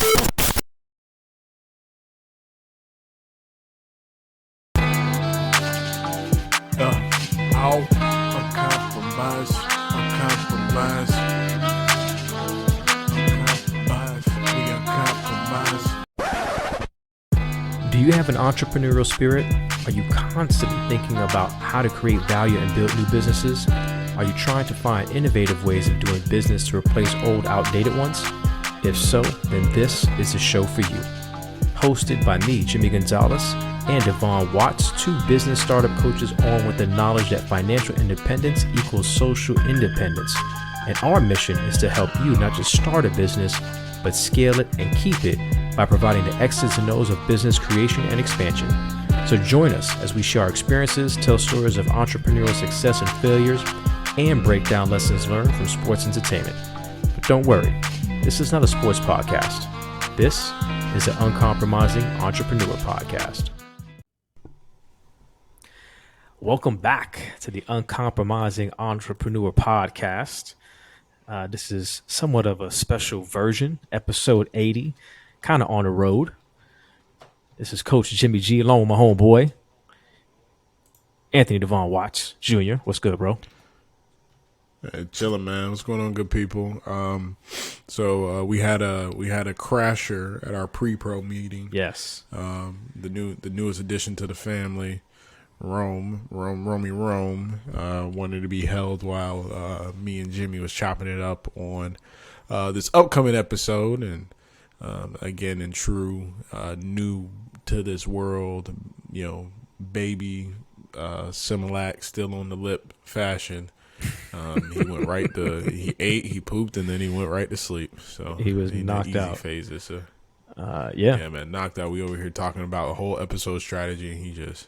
Uncompromised, uncompromised, we uncompromised. Do you have an entrepreneurial spirit? Are you constantly thinking about how to create value and build new businesses? Are you trying to find innovative ways of doing business to replace old, outdated ones? If so, then this is the show for you. Hosted by me, Jimmy Gonzalez, and Devon Watts, two business startup coaches armed with the knowledge that financial independence equals social independence. And our mission is to help you not just start a business, but scale it and keep it by providing the X's and O's of business creation and expansion. So join us as we share our experiences, tell stories of entrepreneurial success and failures, and break down lessons learned from sports entertainment. But don't worry, this is not a sports podcast. This is the Uncompromising Entrepreneur Podcast. Welcome back to the Uncompromising Entrepreneur Podcast. This is somewhat of a special version, episode 80, kind of on the road. This is Coach Jimmy G along with my homeboy, Anthony Devon Watts Jr. What's good, bro? Hey, chilling, man. What's going on, good people? So we had a crasher at our pre-pro meeting. Yes. The newest addition to the family, Rome wanted to be held while me and Jimmy was chopping it up on this upcoming episode, and again, in true new to this world, baby Similac still on the lip fashion. He went he ate, he pooped, and then he went right to sleep. So he was knocked out. Phases. So, yeah, man, knocked out. We over here talking about a whole episode strategy, and he just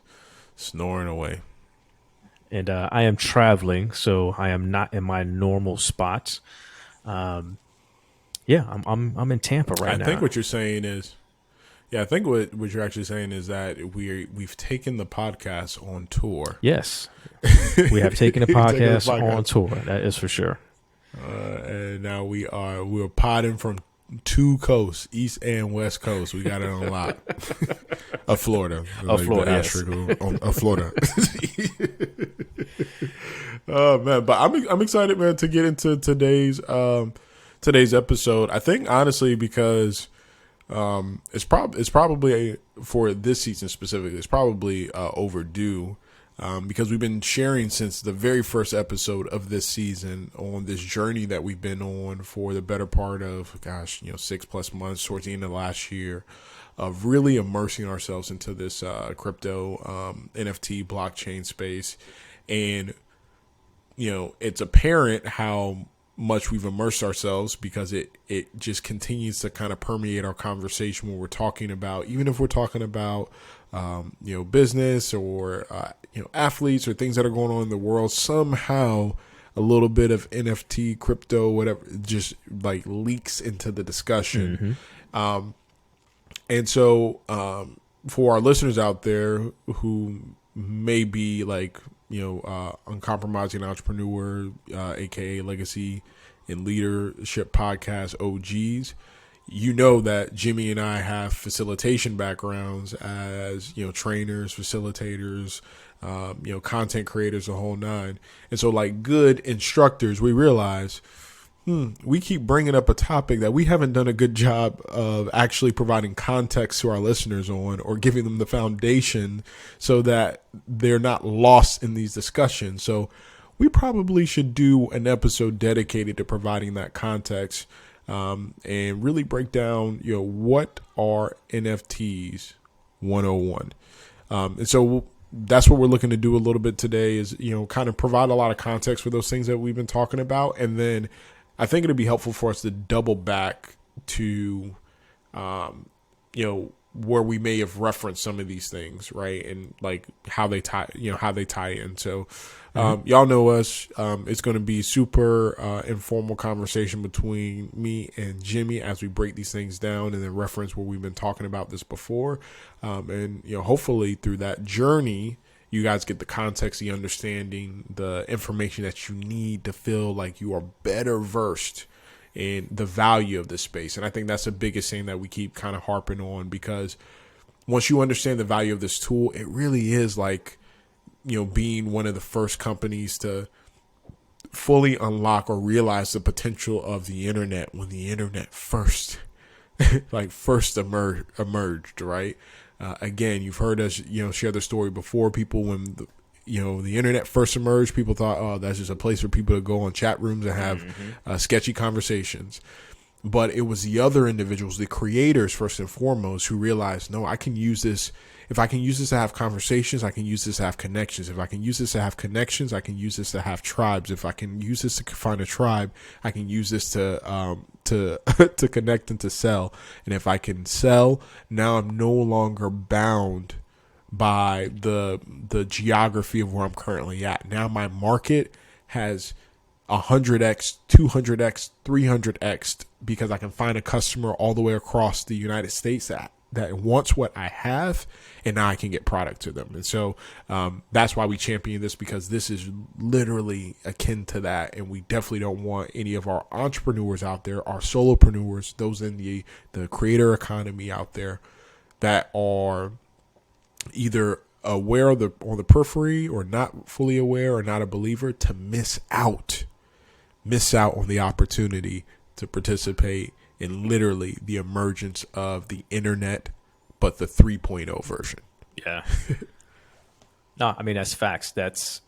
snoring away. And I am traveling, so I am not in my normal spots. I'm in Tampa right now. I think what you're saying is, I think what you're actually saying is that we've taken the podcast on tour. Yes, we have taken the podcast on tour. That is for sure. And now we're podding from two coasts, East and West Coast. We got it on lock. Of Florida. Florida. Of Florida. Oh man, but I'm excited, man, to get into today's episode. I think honestly because it's probably for this season specifically, it's probably overdue. Because we've been sharing since the very first episode of this season on this journey that we've been on for the better part of, 6+ months towards the end of last year, of really immersing ourselves into this crypto NFT blockchain space. And, it's apparent how much we've immersed ourselves because it just continues to kind of permeate our conversation when we're talking about, even if we're talking about, business or, athletes or things that are going on in the world, somehow a little bit of NFT, crypto, whatever, just like leaks into the discussion. Mm-hmm. And so for our listeners out there who may be like, Uncompromising Entrepreneur, aka Legacy and Leadership Podcast OGs, that Jimmy and I have facilitation backgrounds as, trainers, facilitators, content creators, the whole nine. And so like good instructors, we realize, we keep bringing up a topic that we haven't done a good job of actually providing context to our listeners on, or giving them the foundation so that they're not lost in these discussions. So we probably should do an episode dedicated to providing that context, and really break down, what are NFTs 101. And so that's what we're looking to do a little bit today is, kind of provide a lot of context for those things that we've been talking about. And then I think it'd be helpful for us to double back to, where we may have referenced some of these things, right? And like how they tie in. So, y'all know us. It's going to be super informal conversation between me and Jimmy as we break these things down and then reference where we've been talking about this before. And, hopefully through that journey, you guys get the context, the understanding, the information that you need to feel like you are better versed in the value of this space. And I think that's the biggest thing that we keep kind of harping on, because once you understand the value of this tool, it really is like, being one of the first companies to fully unlock or realize the potential of the internet when the internet first emerged, right? Again, you've heard us, share the story before. People, when the internet first emerged, people thought, oh, that's just a place for people to go on chat rooms and have sketchy conversations. But it was the other individuals, the creators, first and foremost, who realized, no, I can use this. If I can use this to have conversations, I can use this to have connections. If I can use this to have connections, I can use this to have tribes. If I can use this to find a tribe, I can use this to to connect and to sell. And if I can sell, now I'm no longer bound by the geography of where I'm currently at. Now my market has 100x, 200x, 300x, because I can find a customer all the way across the United States that wants what I have, and now I can get product to them. And so that's why we champion this, because this is literally akin to that. And we definitely don't want any of our entrepreneurs out there, our solopreneurs, those in the creator economy out there that are either aware of on the periphery or not fully aware or not a believer, to miss out on the opportunity to participate in literally the emergence of the internet, but the 3.0 version. Yeah. No, I mean, that's facts. That's,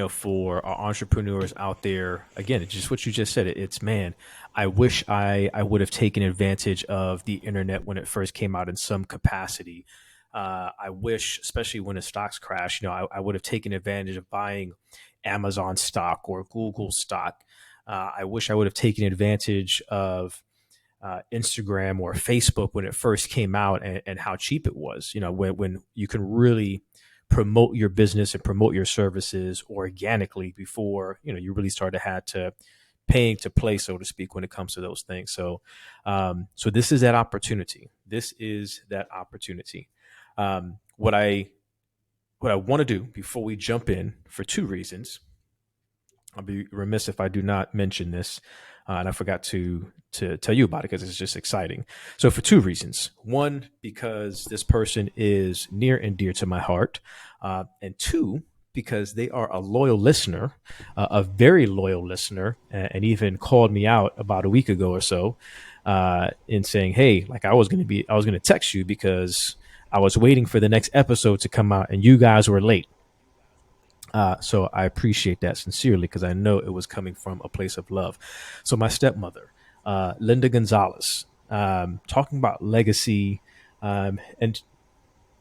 for our entrepreneurs out there, again, it's just what you just said. It's, man, I wish I would have taken advantage of the internet when it first came out in some capacity. I wish, especially when the stocks crash, I would have taken advantage of buying Amazon stock or Google stock. I wish I would have taken advantage of Instagram or Facebook when it first came out, and how cheap it was, when you can really promote your business and promote your services organically before, you really started to paying to play, so to speak, when it comes to those things. So this is that opportunity. What I want to do before we jump in, for two reasons. I'll be remiss if I do not mention this, and I forgot to tell you about it because it's just exciting. So for two reasons. One, because this person is near and dear to my heart, and two, because they are a loyal listener, a very loyal listener, and even called me out about a week ago or so, in saying, hey, like I was going to text you because I was waiting for the next episode to come out and you guys were late. So I appreciate that sincerely, because I know it was coming from a place of love. So my stepmother, Linda Gonzalez, talking about legacy, and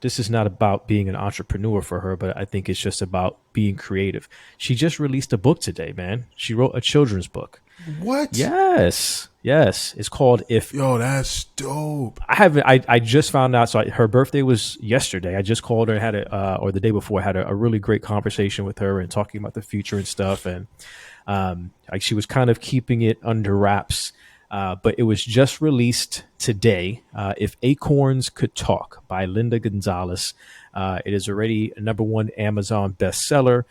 this is not about being an entrepreneur for her, but I think it's just about being creative. She just released a book today, man. She wrote a children's book. What? Yes. It's called If. Yo, that's dope. I just found out. So her birthday was yesterday. I just called her and or the day before, had a really great conversation with her and talking about the future and stuff. And like she was kind of keeping it under wraps. But it was just released today. If Acorns Could Talk by Linda Gonzalez. It is already a #1 Amazon bestseller.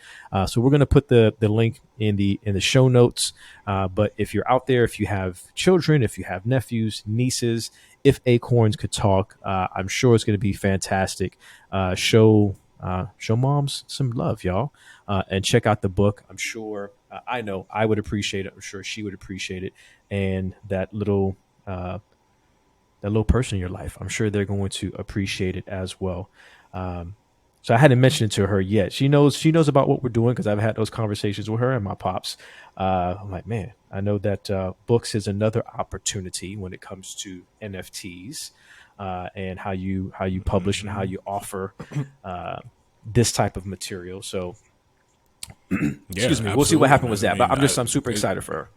So we're going to put the link in the show notes. But if you're out there, if you have children, if you have nephews, nieces, If Acorns Could Talk, I'm sure it's going to be fantastic. Show moms some love, y'all, and check out the book. I'm sure, I know I would appreciate it. I'm sure she would appreciate it. And that little person in your life, I'm sure they're going to appreciate it as well. So I hadn't mentioned it to her yet. She knows about what we're doing, because I've had those conversations with her and my pops. I'm like, man, I know that books is another opportunity when it comes to NFTs, and how you publish and how you offer this type of material. So excuse me, we'll see what happened with that. But I'm super excited for her.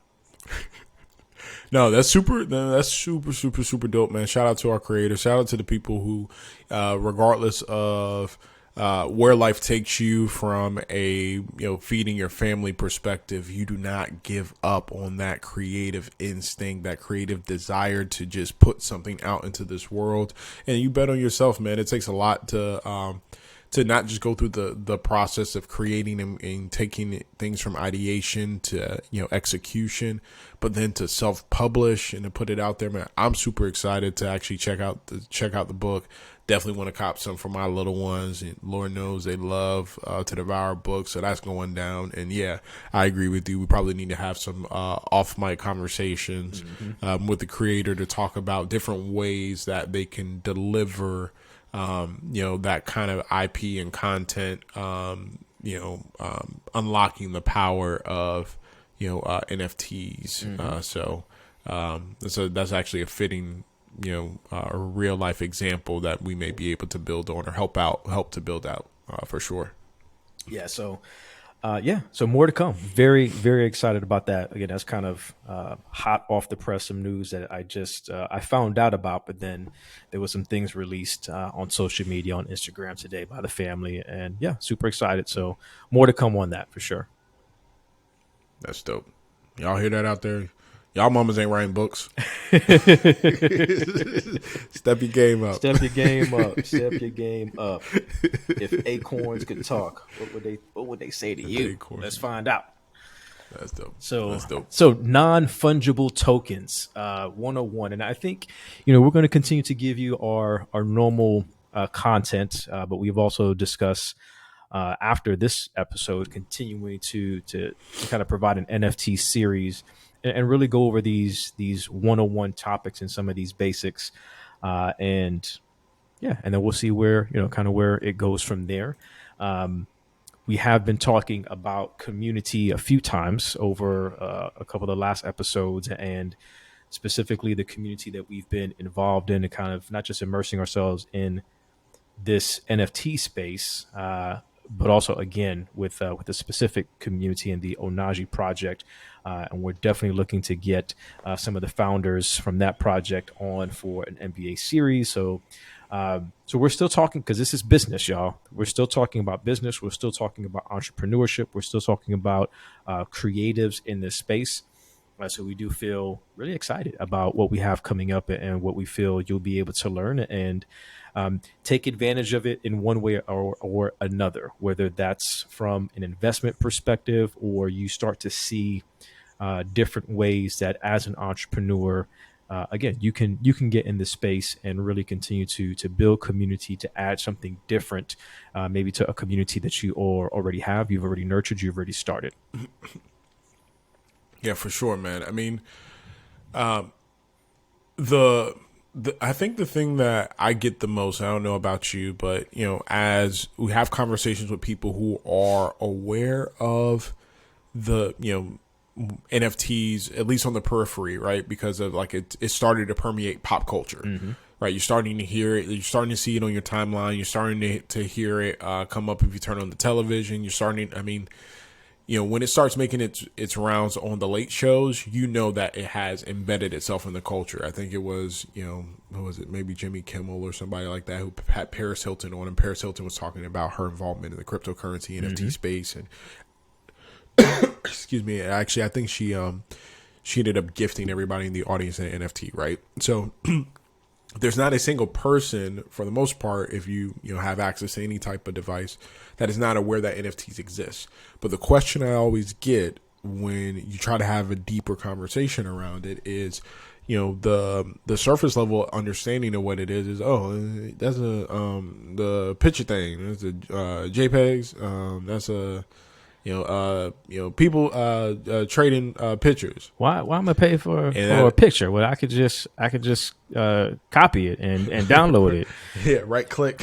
No, that's super dope, man. Shout out to our creators. Shout out to the people who, regardless of where life takes you from a, feeding your family perspective, you do not give up on that creative instinct, that creative desire to just put something out into this world. And you bet on yourself, man. It takes a lot to to not just go through the process of creating and taking things from ideation to, execution, but then to self-publish and to put it out there, man. I'm super excited to actually check out the book. Definitely want to cop some for my little ones, and Lord knows they love to devour books, so that's going down. And yeah, I agree with you. We probably need to have some off mic conversations with the creator to talk about different ways that they can deliver, that kind of IP and content, unlocking the power of NFTs. So that's actually a fitting, a real life example that we may be able to build on or help to build out for sure. Yeah. So, so more to come. Very, very excited about that. Again, that's kind of hot off the press, some news that I found out about, but then there was some things released on social media, on Instagram today by the family, and yeah, super excited. So more to come on that for sure. That's dope. Y'all hear that out there? Y'all mamas ain't writing books. Step your game up. Step your game up. Step your game up. If acorns could talk, what would they say to you? Acorns. Let's find out. That's dope. So non-fungible tokens, 101. And I think, we're going to continue to give you our normal content, but we've also discussed after this episode, continuing to kind of provide an NFT series and really go over these 101 topics and some of these basics. And then we'll see where, kind of where it goes from there. We have been talking about community a few times over a couple of the last episodes, and specifically the community that we've been involved in, and kind of not just immersing ourselves in this NFT space, but also again with the specific community in the Onaji project, and we're definitely looking to get some of the founders from that project on for an MBA series. So we're still talking, because this is business, y'all. We're still talking about business. We're still talking about entrepreneurship. We're still talking about creatives in this space. So we do feel really excited about what we have coming up and what we feel you'll be able to learn and take advantage of it in one way or another, whether that's from an investment perspective or you start to see different ways that as an entrepreneur, again, you can get in this space and really continue to build community, to add something different, maybe to a community that you already have, you've already nurtured, you've already started. Yeah, for sure, man. I mean, I think the thing that I get the most, I don't know about you, but, as we have conversations with people who are aware of the, NFTs, at least on the periphery, right? Because of it started to permeate pop culture, right? You're starting to hear it. You're starting to see it on your timeline. You're starting to hear it come up if you turn on the television. You're starting, when it starts making its rounds on the late shows, that it has embedded itself in the culture. I think it was, who was it? Maybe Jimmy Kimmel or somebody like that who had Paris Hilton on, and Paris Hilton was talking about her involvement in the cryptocurrency NFT space. And excuse me, actually, I think she ended up gifting everybody in the audience an NFT, right? So there's not a single person, for the most part, if you have access to any type of device, that is not aware that NFTs exist. But the question I always get when you try to have a deeper conversation around it is, the surface level understanding of what it is, that's the picture thing. That's a JPEGs. That's a people trading pictures. Why am I gonna pay for a picture? Well, I could just copy it and download it. Yeah, right click,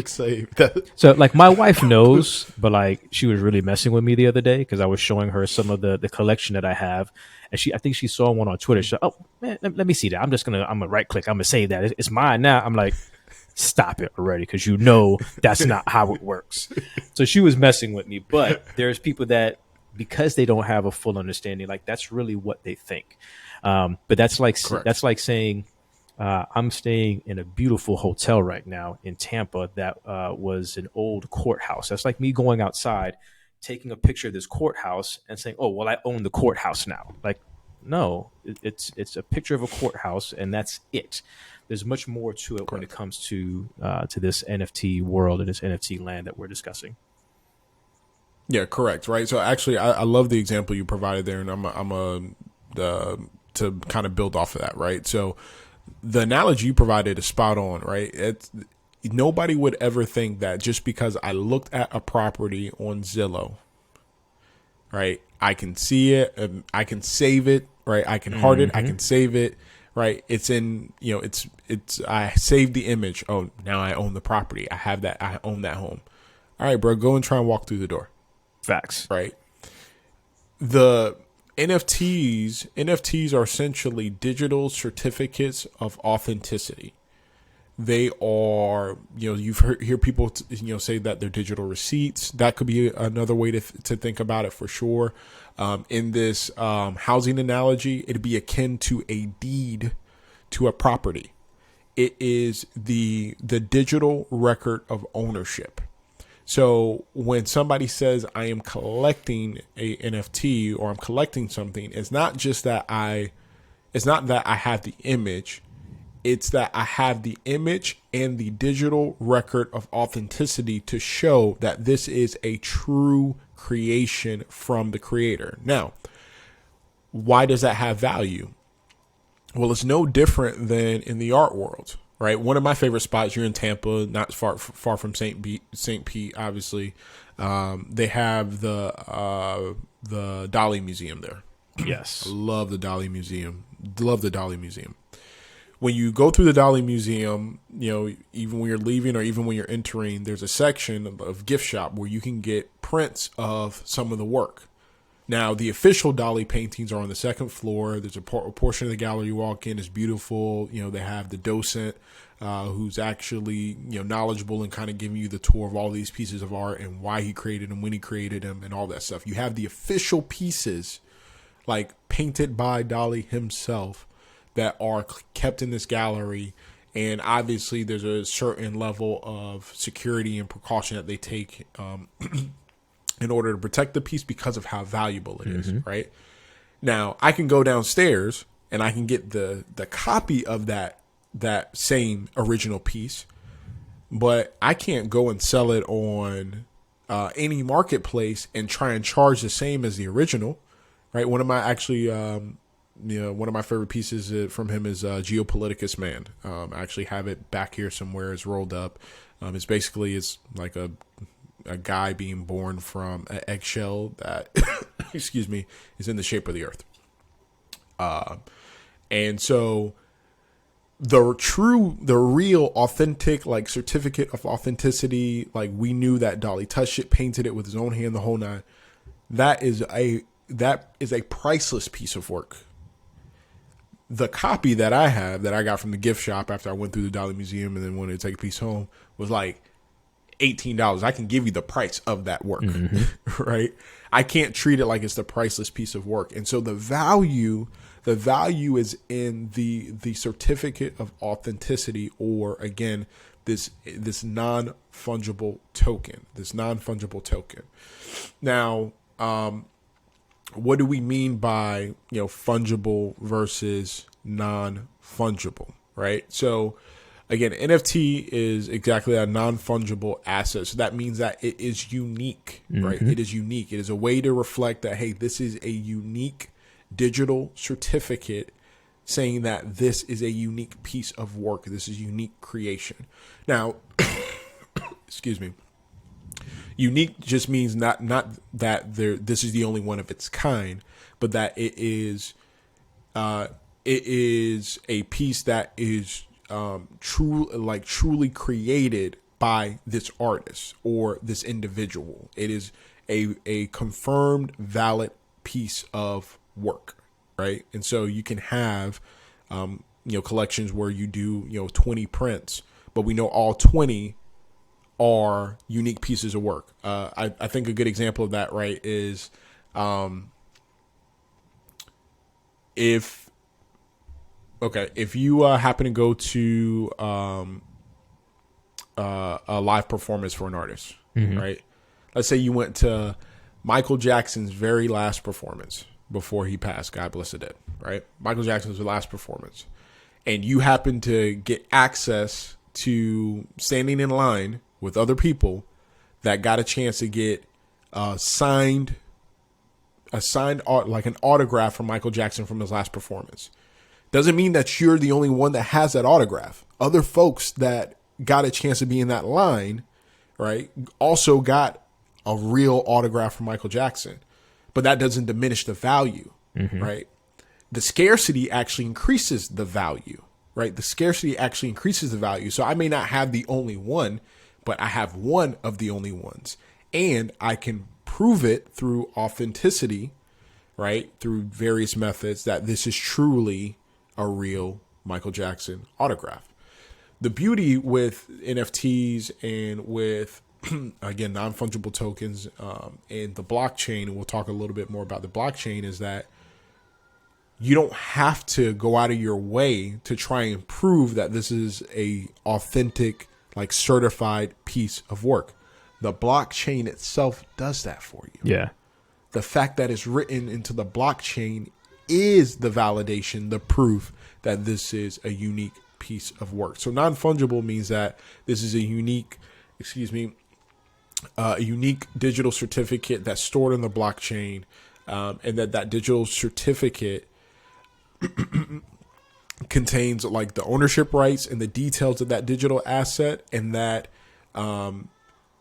save. So my wife knows, but she was really messing with me the other day because I was showing her some of the collection that I have, and I think she saw one on Twitter. She said, "Oh man, let me see that. I'm gonna right click. I'm gonna save that. It's mine now." I'm like, stop it already, because that's not how it works. So she was messing with me, but there's people that, because they don't have a full understanding, that's really what they think. But that's like saying I'm staying in a beautiful hotel right now in Tampa that was an old courthouse. That's like me going outside, taking a picture of this courthouse and saying, "Oh, well, I own the courthouse now." No, it's a picture of a courthouse, and that's it. There's much more to it when it comes to this NFT world and this NFT land that we're discussing. Yeah, correct. Right. So actually, I love the example you provided there, and to kind of build off of that. Right. So the analogy you provided is spot on. Right. Nobody would ever think that just because I looked at a property on Zillow, right, I can see it, I can save it, right, I can heart it, I can save it, right. It's in, I saved the image. Oh, now I own the property. I have that. I own that home. All right, bro, go and try and walk through the door. Facts. Right. The NFTs are essentially digital certificates of authenticity. They are, you've hear people, say that they're digital receipts. That could be another way to think about it for sure. In this housing analogy, it'd be akin to a deed to a property. It is the digital record of ownership. So when somebody says I am collecting a NFT or I'm collecting something, it's not that I have the image. It's that I have the image and the digital record of authenticity to show that this is a true creation from the creator. Now, why does that have value? Well, it's no different than in the art world, right? One of my favorite spots, you're in Tampa, not far from St. Pete, obviously. They have the Dali Museum there. Yes. I love the Dali Museum. When you go through the Dali Museum, even when you're leaving or even when you're entering, there's a section of gift shop where you can get prints of some of the work. Now, the official Dali paintings are on the second floor. There's a portion of the gallery you walk in is beautiful. They have the docent who's actually, knowledgeable and kind of giving you the tour of all these pieces of art and why he created them, when he created them, and all that stuff. You have the official pieces, like painted by Dali himself, that are kept in this gallery. And obviously there's a certain level of security and precaution that they take in order to protect the piece because of how valuable it is, right? Now, I can go downstairs and I can get the copy of that same original piece, but I can't go and sell it on any marketplace and try and charge the same as the original, right? One of my one of my favorite pieces from him is Geopoliticus Man. I actually have it back here somewhere. It's rolled up. It's like a guy being born from an eggshell that, excuse me, is in the shape of the earth. And so the real authentic, like, certificate of authenticity, like, we knew that Dali touched it, painted it with his own hand, the whole nine. That is a priceless piece of work. The copy that I have that I got from the gift shop after I went through the Dali Museum and then wanted to take a piece home was like $18. I can give you the price of that work, right? I can't treat it like it's the priceless piece of work. And so the value is in the certificate of authenticity, or again, this non-fungible token, Now, what do we mean by, fungible versus non-fungible, right? So again, NFT is exactly a non-fungible asset. So that means that it is unique, right? It is unique. It is a way to reflect that, hey, this is a unique digital certificate saying that this is a unique piece of work. This is unique creation. Now, excuse me. Unique just means not that this is the only one of its kind, but that it is a piece that is truly created by this artist or this individual. It is a confirmed, valid piece of work, right? And so you can have collections where you do 20 prints, but we know all 20 are unique pieces of work. I think a good example of that, right, is if you happen to go to a live performance for an artist, right? Let's say you went to Michael Jackson's very last performance, before he passed. God bless the dead, right? Michael Jackson's last performance. And you happen to get access to standing in line with other people that got a chance to get signed like an autograph from Michael Jackson from his last performance. Doesn't mean that you're the only one that has that autograph. Other folks that got a chance to be in that line, right, also got a real autograph from Michael Jackson. But that doesn't diminish the value, right? The scarcity actually increases the value, right? The scarcity actually increases the value. So I may not have the only one, but I have one of the only ones. And I can prove it through authenticity, right? Through various methods that this is truly a real Michael Jackson autograph. The beauty with NFTs and with, again, non-fungible tokens and the blockchain, and we'll talk a little bit more about the blockchain, is that you don't have to go out of your way to try and prove that this is a authentic, like certified piece of work. The blockchain itself does that for you. Yeah. The fact that it's written into the blockchain is the validation, the proof that this is a unique piece of work. So non-fungible means that this is a unique digital certificate that's stored in the blockchain, and that digital certificate contains like the ownership rights and the details of that digital asset, and that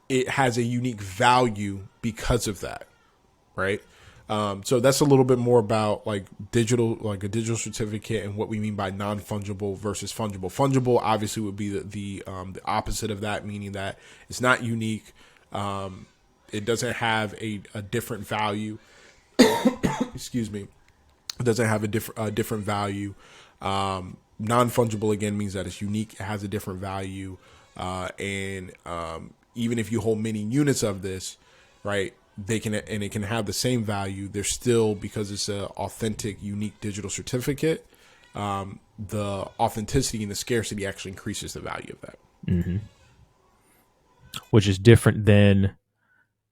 it has a unique value because of that, right? So that's a little bit more about like a digital certificate and what we mean by non-fungible versus fungible. Fungible obviously would be the opposite of that, meaning that it's not unique. It doesn't have a different value. Excuse me. It doesn't have a different value. Non-fungible again means that it's unique. It has a different value. And even if you hold many units of this, right, it can have the same value. There's still, because it's an authentic, unique digital certificate, the authenticity and the scarcity actually increases the value of that. Mm-hmm. Which is different than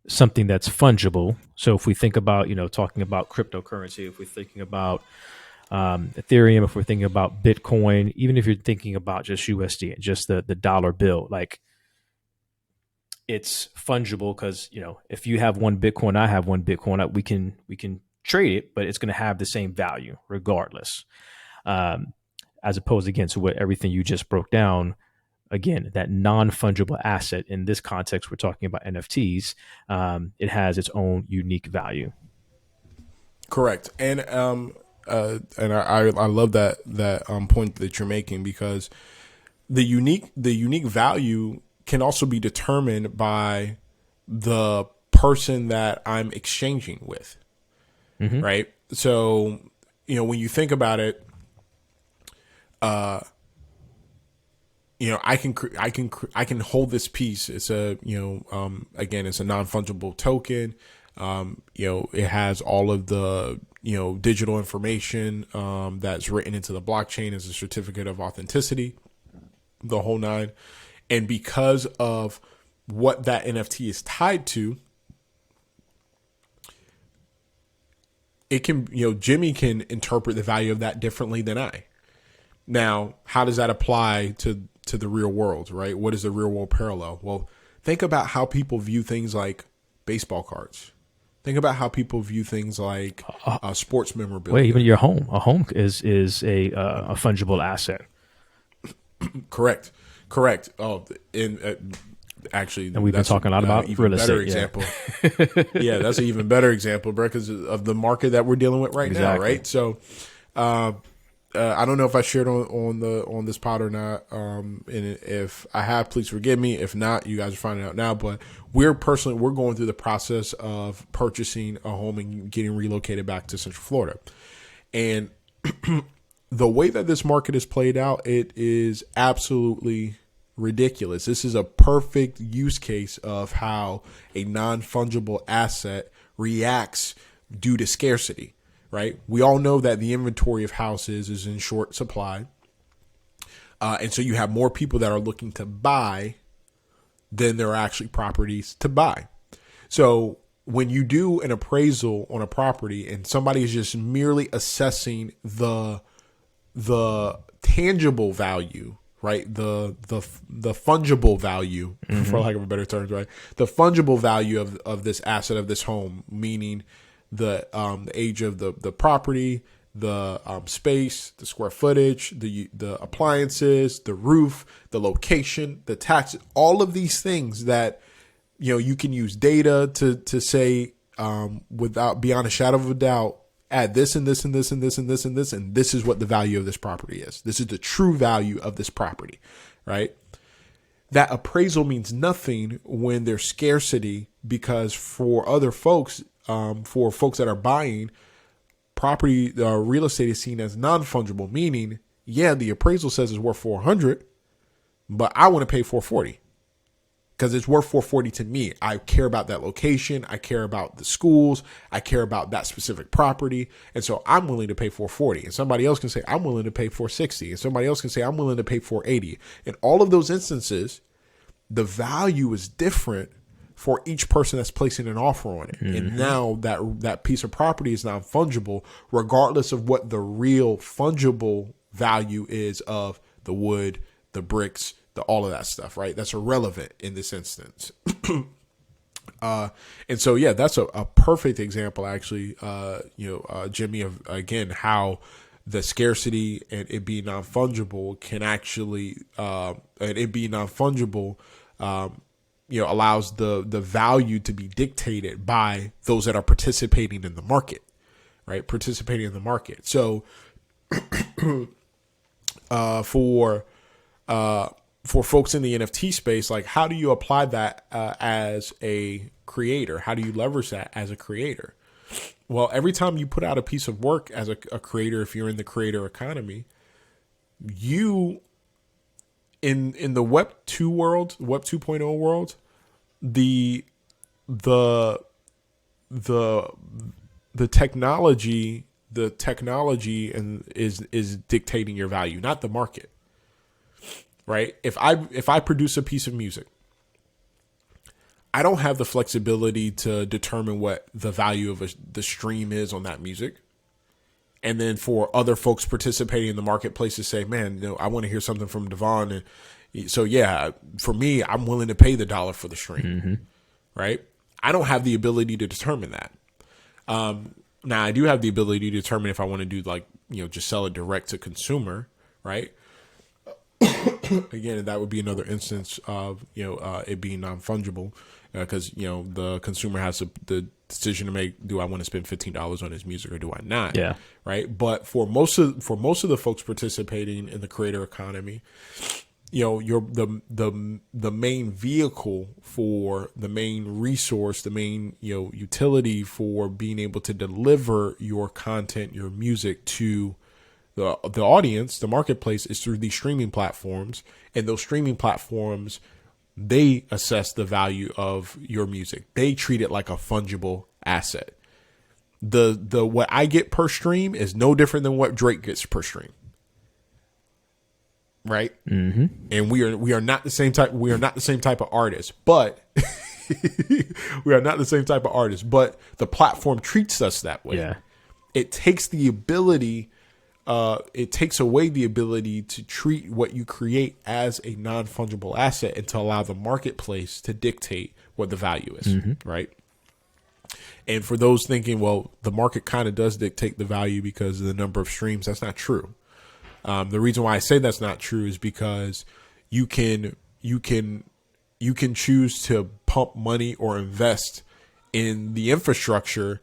something that's fungible. So if we think about, talking about cryptocurrency, if we're thinking about Ethereum, if we're thinking about Bitcoin, even if you're thinking about just USD, just the dollar bill, like it's fungible because, if you have one Bitcoin, I have one Bitcoin, we can trade it, but it's going to have the same value regardless. As opposed again to what everything you just broke down. Again, that non-fungible asset, in this context, we're talking about NFTs. It has its own unique value. Correct. And I love that point that you're making, because the unique value can also be determined by the person that I'm exchanging with. Mm-hmm. Right. So, when you think about it, I can hold this piece. It's again, it's a non-fungible token. It has all of the, digital information, that's written into the blockchain as a certificate of authenticity, the whole nine. And because of what that NFT is tied to, it can, Jimmy can interpret the value of that differently than I. Now, how does that apply to the real world, right? What is the real world parallel? Well, think about how people view things like baseball cards. Think about how people view things like sports memorabilia. Wait, even your home. A home is a fungible asset. Correct. Oh, actually, and we've been talking a lot about real estate. Example. Yeah, that's an even better example, bro, because of the market that we're dealing with right now, right? So, I don't know if I shared on this pod or not. And if I have, please forgive me. If not, you guys are finding out now. But we're going through the process of purchasing a home and getting relocated back to Central Florida. And the way that this market is played out, it is absolutely ridiculous. This is a perfect use case of how a non-fungible asset reacts due to scarcity. Right. We all know that the inventory of houses is in short supply. And so you have more people that are looking to buy than there are actually properties to buy. So when you do an appraisal on a property and somebody is just merely assessing the tangible value, right? The fungible value, for lack of a better term, right? The fungible value of this asset, of this home, meaning the age of the property, the space, the square footage, the appliances, the roof, the location, the taxes, all of these things that, you can use data to say, without, beyond a shadow of a doubt, add this and this and this and this and this and this, and this is what the value of this property is. This is the true value of this property, right? That appraisal means nothing when there's scarcity, because for other folks, for folks that are buying property, real estate is seen as non-fungible, meaning, the appraisal says it's worth 400, but I want to pay 440. Because it's worth 440 to me. I care about that location. I care about the schools. I care about that specific property. And so I'm willing to pay 440. And somebody else can say, I'm willing to pay 460. And somebody else can say, I'm willing to pay 480. In all of those instances, the value is different for each person that's placing an offer on it. Mm-hmm. And now that piece of property is non-fungible, regardless of what the real fungible value is of the wood, the bricks, all of that stuff, right? That's irrelevant in this instance. And so, that's a perfect example, actually, Jimmy, of, again, how the scarcity and it being non-fungible can actually, allows the value to be dictated by those that are participating in the market, right? Participating in the market. So for folks in the NFT space, like, how do you apply that as a creator? How do you leverage that as a creator? Well, every time you put out a piece of work as a creator, if you're in the creator economy, you in the Web 2 world, Web 2.0 world, the technology and is dictating your value, not the market. Right? If I produce a piece of music, I don't have the flexibility to determine what the value of the stream is on that music. And then for other folks participating in the marketplace to say, man, I want to hear something from Devon. And so, for me, I'm willing to pay the dollar for the stream. Mm-hmm. Right? I don't have the ability to determine that. Now, I do have the ability to determine if I want to do just sell it direct to consumer. Right? Again, that would be another instance of it being non-fungible, because the consumer has the decision to make: do I want to spend $15 on his music or do I not? Yeah. Right. But for most of the folks participating in the creator economy, you're the main vehicle for the main resource, the main utility for being able to deliver your content, your music to the audience, the marketplace, is through these streaming platforms. And those streaming platforms, they assess the value of your music. They treat it like a fungible asset. The what I get per stream is no different than what Drake gets per stream. Right? Mm-hmm. And we are not the same type. We are not the same type of artists, but we are not the same type of artists. But the platform treats us that way. Yeah. It takes the ability. It takes away the ability to treat what you create as a non-fungible asset and to allow the marketplace to dictate what the value is, mm-hmm. right? And for those thinking, well, the market kind of does dictate the value because of the number of streams, that's not true. The reason why I say that's not true is because you can choose to pump money or invest in the infrastructure,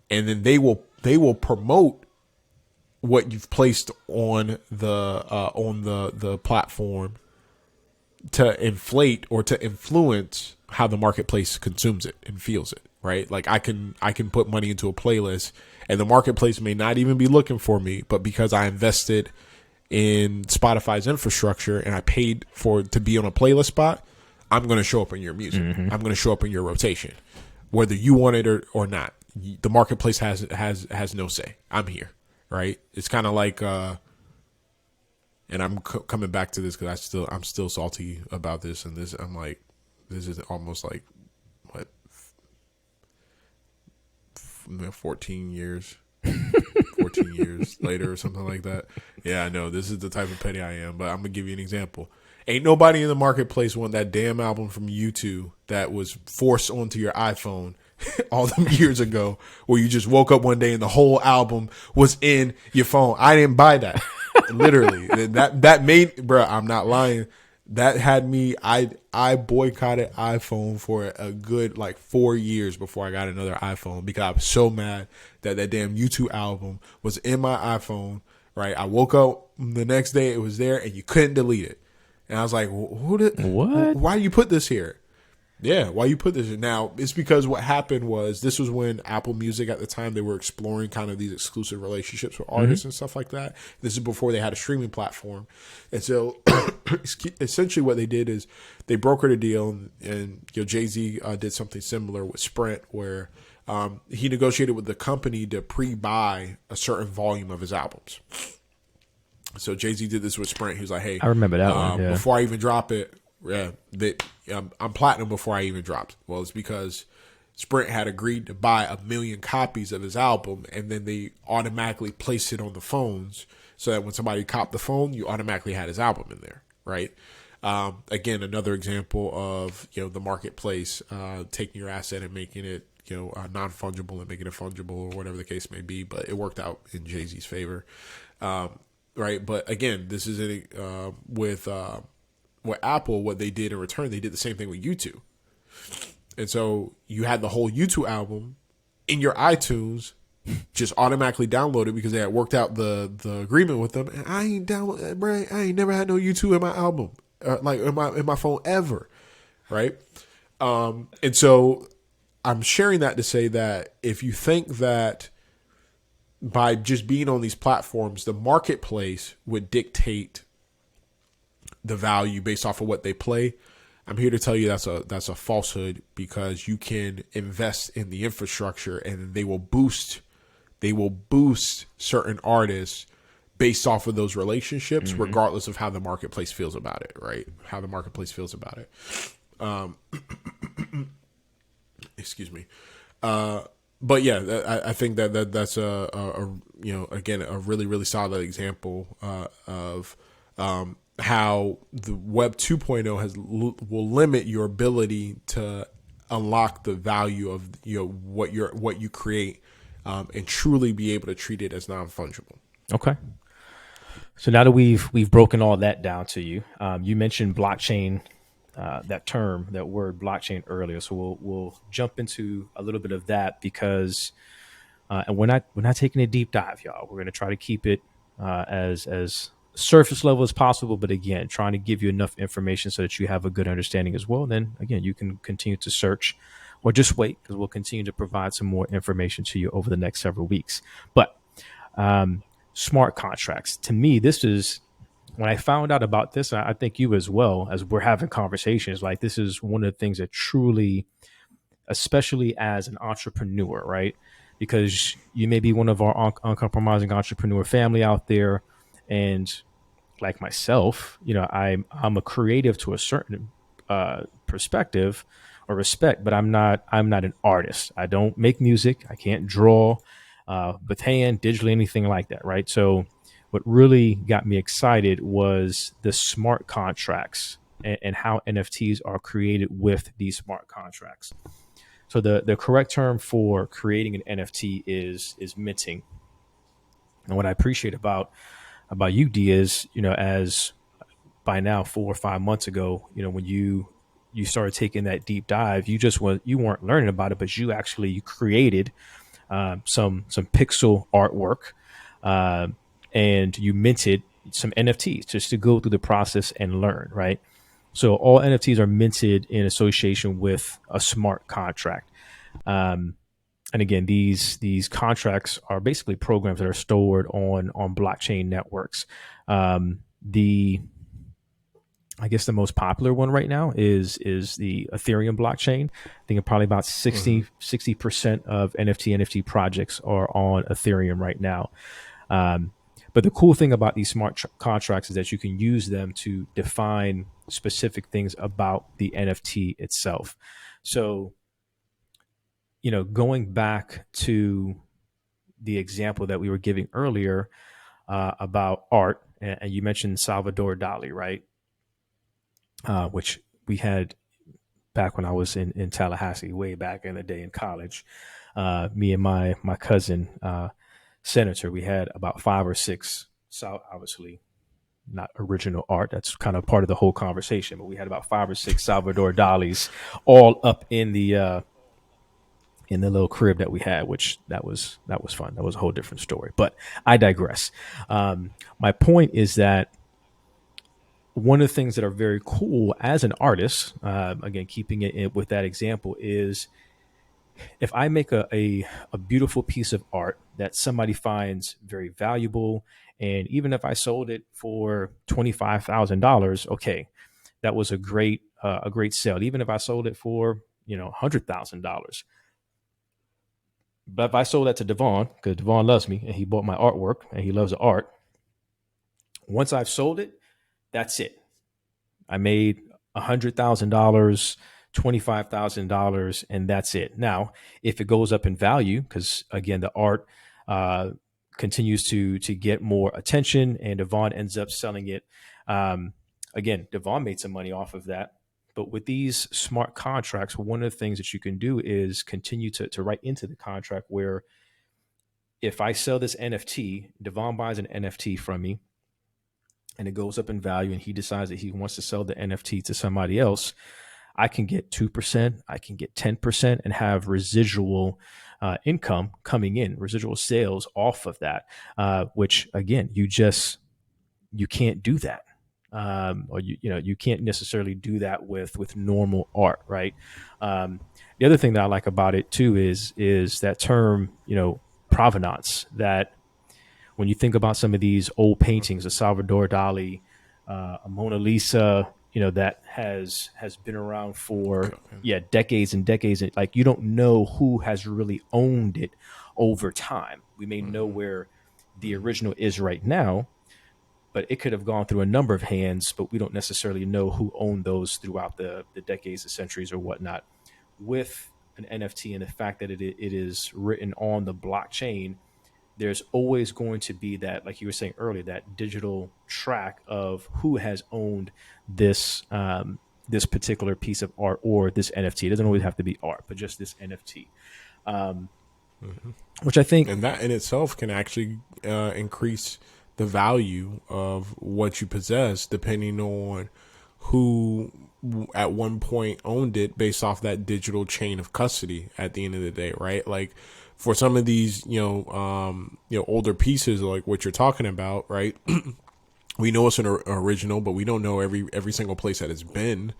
and then they will promote what you've placed on the platform to inflate or to influence how the marketplace consumes it and feels it, right? Like I can put money into a playlist and the marketplace may not even be looking for me, but because I invested in Spotify's infrastructure and I paid to be on a playlist spot, I'm going to show up in your music. Mm-hmm. I'm going to show up in your rotation, whether you want it or not. The marketplace has no say. I'm here. Right. It's kind of like, and I'm coming back to this because I'm still salty about this. And this, I'm like, this is almost like what 14 years. 14 years later or something like that. Yeah, I know this is the type of petty I am, but I'm gonna give you an example. Ain't nobody in the marketplace want that damn album from U2 that was forced onto your iPhone all them years ago, where you just woke up one day and the whole album was in your phone. I didn't buy that. Literally, that made, bruh, I'm not lying. That had me. I boycotted iPhone for a good 4 years before I got another iPhone because I was so mad that damn U2 album was in my iPhone. Right, I woke up the next day, it was there, and you couldn't delete it. And I was like, what? Why you put this here? Yeah, why you put this here? Now, it's because what happened was this was when Apple Music at the time, they were exploring kind of these exclusive relationships with artists and stuff like that. This is before they had a streaming platform. And so essentially what they did is they brokered a deal, and Jay-Z did something similar with Sprint where he negotiated with the company to pre-buy a certain volume of his albums. So Jay-Z did this with Sprint. He was like, hey, I remember that one. Yeah. Before I even drop it, I'm platinum before I even dropped. Well, it's because Sprint had agreed to buy 1 million copies of his album, and then they automatically placed it on the phones so that when somebody copped the phone, you automatically had his album in there, right? Again, another example of the marketplace taking your asset and making it non-fungible and making it fungible or whatever the case may be. But it worked out in Jay-Z's favor. Right. But again, this is with Apple, what they did in return, they did the same thing with U2. And so you had the whole U2 album in your iTunes, just automatically downloaded because they had worked out the agreement with them. And I ain't never had no U2 in my album, in my phone ever. Right. And so I'm sharing that to say that if you think that by just being on these platforms, the marketplace would dictate the value based off of what they play, I'm here to tell you that's a falsehood, because you can invest in the infrastructure and they will boost certain artists based off of those relationships, regardless of how the marketplace feels about it, right? How the marketplace feels about it. Excuse me. But yeah, I think that's again, a really, really solid example of how the Web 2.0 will limit your ability to unlock the value of what you create, and truly be able to treat it as non-fungible. Okay. So now that we've broken all that down to you, you mentioned blockchain. That word blockchain earlier. So we'll jump into a little bit of that because, and we're not taking a deep dive, y'all. We're going to try to keep it as surface level as possible, but again, trying to give you enough information so that you have a good understanding as well. Then again, you can continue to search or just wait, because we'll continue to provide some more information to you over the next several weeks. But smart contracts, to me, this is, when I found out about this, I think you as well, as we're having conversations, like this is one of the things that truly, especially as an entrepreneur, right? Because you may be one of our uncompromising entrepreneur family out there. And like myself, I'm a creative to a certain perspective or respect, but I'm not an artist. I don't make music. I can't draw with hand, digitally, anything like that, right? So what really got me excited was the smart contracts and how NFTs are created with these smart contracts. So the correct term for creating an NFT is minting. And what I appreciate about you, D, is, as by now 4 or 5 months ago, when you started taking that deep dive, you weren't learning about it, but you actually created some pixel artwork, and you minted some NFTs just to go through the process and learn, right? So all NFTs are minted in association with a smart contract. And again, these contracts are basically programs that are stored on blockchain networks. I guess the most popular one right now is the Ethereum blockchain. I think probably about 60% of NFT projects are on Ethereum right now. But the cool thing about these smart contracts is that you can use them to define specific things about the NFT itself. So going back to the example that we were giving earlier about art, and you mentioned Salvador Dali, right? Which we had back when I was in Tallahassee, way back in the day in college. Me and my cousin, Senator, we had about 5 or 6, obviously not original art. That's kind of part of the whole conversation, but we had about 5 or 6 Salvador Dalis all up in the little crib that we had, which that was fun. That was a whole different story, but I digress. My point is that one of the things that are very cool as an artist, again, keeping it with that example, is if I make a beautiful piece of art that somebody finds very valuable, and even if I sold it for $25,000, okay, that was a great sale. Even if I sold it for $100,000, but if I sold that to Devon, because Devon loves me and he bought my artwork and he loves the art, once I've sold it, that's it. I made $100,000, $25,000, and that's it. Now, if it goes up in value, because again, the art continues to get more attention, and Devon ends up selling it. Again, Devon made some money off of that. But with these smart contracts, one of the things that you can do is continue to write into the contract where if I sell this NFT, Devon buys an NFT from me, and it goes up in value, and he decides that he wants to sell the NFT to somebody else, I can get 2%, I can get 10%, and have residual income coming in, residual sales off of that, which again, you can't do that. Or you can't necessarily do that with normal art, right? The other thing that I like about it too is that term, provenance, that when you think about some of these old paintings, a Salvador Dali, a Mona Lisa, that has been around for decades and decades. Like, you don't know who has really owned it over time. We may know where the original is right now, but it could have gone through a number of hands, but we don't necessarily know who owned those throughout the decades, the centuries, or whatnot. With an NFT and the fact that it is written on the blockchain, there's always going to be that, like you were saying earlier, that digital track of who has owned this this particular piece of art or this NFT. It doesn't always have to be art, but just this NFT, which I think, and that in itself can actually increase the value of what you possess, depending on who at one point owned it, based off that digital chain of custody at the end of the day, right? Like, for some of these, older pieces, like what you're talking about, right? We know it's an original, but we don't know every single place that it's been,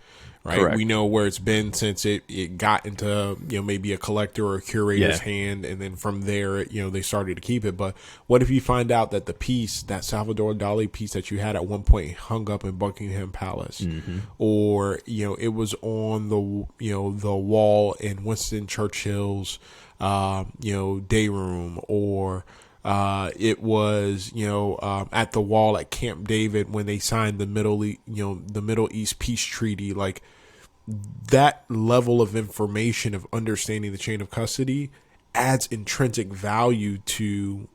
right? Correct. We know where it's been since it got into, maybe a collector or a curator's hand. And then from there, they started to keep it. But what if you find out that the piece, that Salvador Dali piece that you had at one point hung up in Buckingham Palace, or, it was on the wall in Winston Churchill's, day room, or, it was, at the wall at Camp David when they signed the Middle East Peace Treaty. Like, that level of information of understanding the chain of custody adds intrinsic value to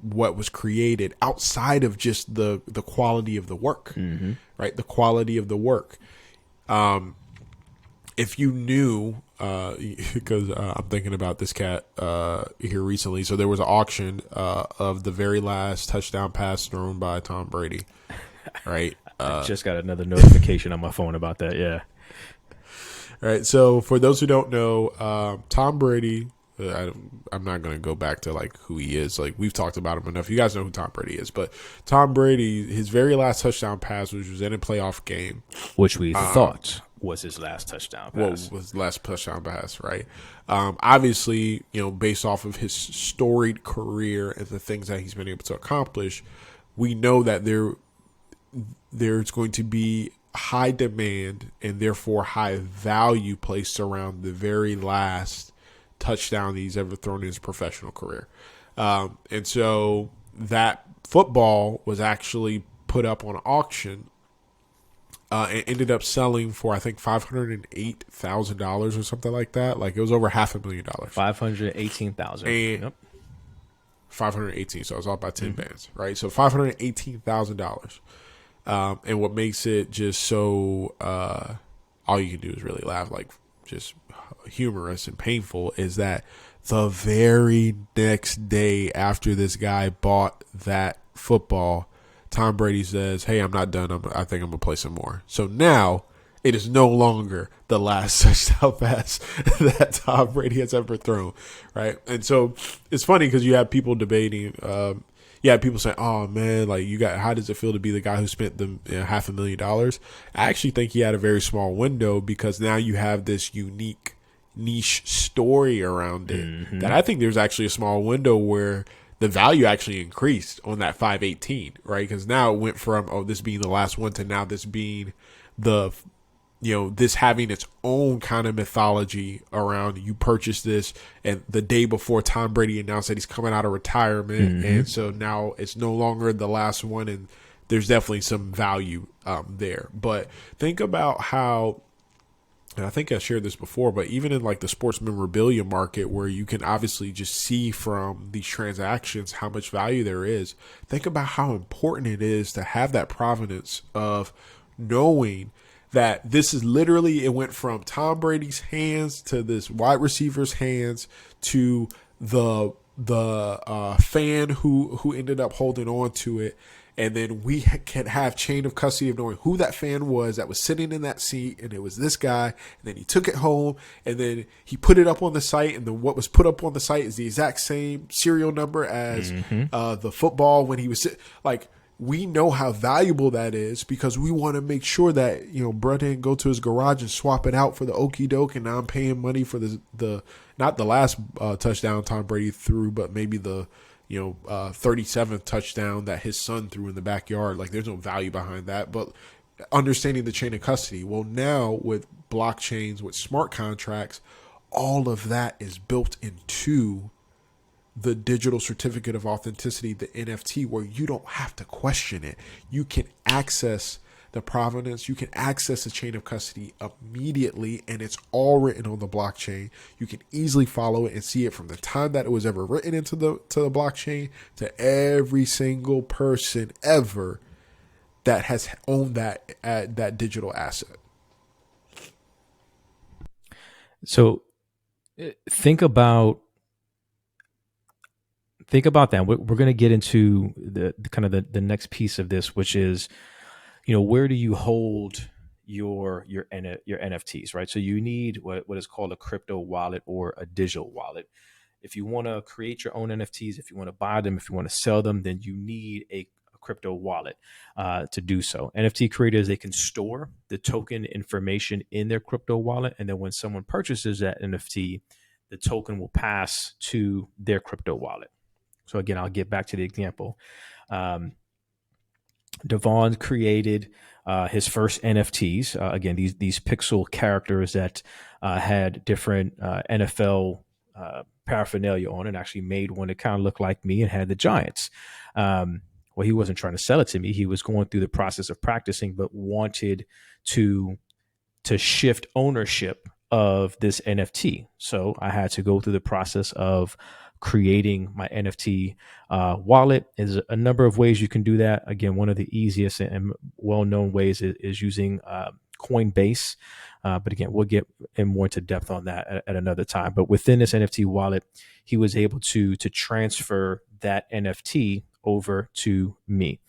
what was created outside of just the quality of the work, right? The quality of the work. If you knew, because I'm thinking about this cat here recently. So there was an auction of the very last touchdown pass thrown by Tom Brady, right? I just got another notification on my phone about that. Yeah. All right. So for those who don't know, Tom Brady, I'm not going to go back to like who he is. Like, we've talked about him enough. You guys know who Tom Brady is, but Tom Brady, his very last touchdown pass, which was in a playoff game, which we thought was his last touchdown pass. Was last touchdown pass, right? Obviously, based off of his storied career and the things that he's been able to accomplish, we know that there's going to be high demand and therefore high value placed around the very last touchdown that he's ever thrown in his professional career. And so that football was actually put up on auction It ended up selling for, I think, $508,000 or something like that. Like, it was over $500,000. 518,000. And Yep. 518. So I was off by 10 bands, right? So $518,000. And what makes it just so, all you can do is really laugh, like just humorous and painful, is that the very next day after this guy bought that football, Tom Brady says, "Hey, I'm not done. I think I'm going to play some more." So now it is no longer the last touchdown pass that Tom Brady has ever thrown, right? And so it's funny because you have people debating, people saying, "Oh man, like how does it feel to be the guy who spent the $500,000?" I actually think he had a very small window because now you have this unique niche story around it that I think there's actually a small window where the value actually increased on that 518, right? Because now it went from, this being the last one to now this being this having its own kind of mythology around you purchased this and the day before Tom Brady announced that he's coming out of retirement. And so now it's no longer the last one, and there's definitely some value there. But think about how, and I think I shared this before, but even in like the sports memorabilia market where you can obviously just see from these transactions how much value there is, think about how important it is to have that provenance of knowing that this is literally, it went from Tom Brady's hands to this wide receiver's hands to the fan who ended up holding on to it. And then we can have chain of custody of knowing who that fan was that was sitting in that seat, and it was this guy. And then he took it home, and then he put it up on the site, and then what was put up on the site is the exact same serial number as the football when he was like. We know how valuable that is because we want to make sure that, Brett didn't go to his garage and swap it out for the okie doke, and now I'm paying money for the not the last touchdown Tom Brady threw, but maybe the 37th touchdown that his son threw in the backyard. Like, there's no value behind that. But understanding the chain of custody, well, now with blockchains, with smart contracts, all of that is built into the digital certificate of authenticity, the NFT, where you don't have to question it. You can access the provenance. You can access the chain of custody immediately, and it's all written on the blockchain. You can easily follow it and see it from the time that it was ever written into the blockchain to every single person ever that has owned that digital asset. So think about that. We're going to get into the kind of the next piece of this, which is, where do you hold your NFTs, right? So you need what is called a crypto wallet or a digital wallet. If you want to create your own NFTs, if you want to buy them, if you want to sell them, then you need a crypto wallet to do so. NFT creators, they can store the token information in their crypto wallet, and then when someone purchases that NFT, the token will pass to their crypto wallet. So again, I'll get back to the example. Devon created his first NFTs. Again, these pixel characters that had different NFL paraphernalia on, and actually made one that kind of looked like me and had the Giants. Well, he wasn't trying to sell it to me. He was going through the process of practicing, but wanted to shift ownership of this NFT. So I had to go through the process of creating my NFT wallet. There's a number of ways you can do that. Again, one of the easiest and well-known ways is using Coinbase. But again, we'll get in more into depth on that at another time. But within this NFT wallet, he was able to transfer that NFT over to me.